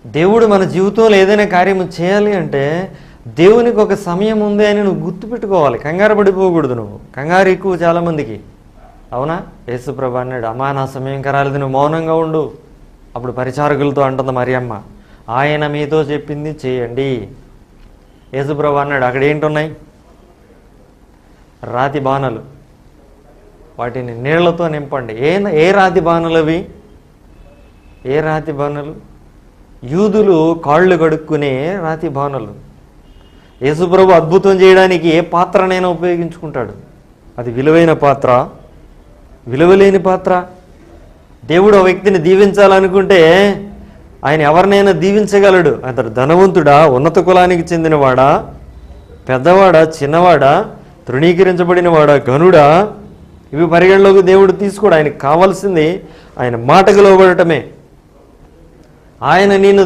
దేవుడు మన జీవితంలో ఏదైనా కార్యము చేయాలి అంటే దేవునికి ఒక సమయం ఉంది అని నువ్వు గుర్తుపెట్టుకోవాలి. కంగారు పడిపోకూడదు. నువ్వు కంగారు ఎక్కువ చాలామందికి, అవునా? యేసుప్రభు అన్నాడు, అమ్మా నా సమయం కరాలేదు, నువ్వు మౌనంగా ఉండు. అప్పుడు పరిచారకులతో అంటుంది మరియమ్మ, ఆయన మీతో చెప్పింది చేయండి. యేసుప్రభు అన్నాడు, అక్కడ ఏంటున్నాయి? రాతి బాణలు, వాటిని నీళ్లతో నింపండి. ఏ రాతి బాణలు అవి? ఏ రాతి బాణలు? యూదులు కాళ్ళు కడుక్కునే రాతి బాణలు. యేసుప్రభు అద్భుతం చేయడానికి ఏ పాత్రనైనా ఉపయోగించుకుంటాడు. అది విలువైన పాత్ర, విలువలేని పాత్ర. దేవుడు ఆ వ్యక్తిని దీవించాలనుకుంటే ఆయన ఎవరినైనా దీవించగలడు. అతడు ధనవంతుడా, ఉన్నత కులానికి చెందినవాడా, పెద్దవాడా, చిన్నవాడా, తృణీకరించబడినవాడా, ఘనుడా, ఇవి పరిగణలోకి దేవుడు తీసుకోడు. ఆయనకు కావాల్సింది ఆయన మాటకు లోబడటమే. ఆయన నిన్ను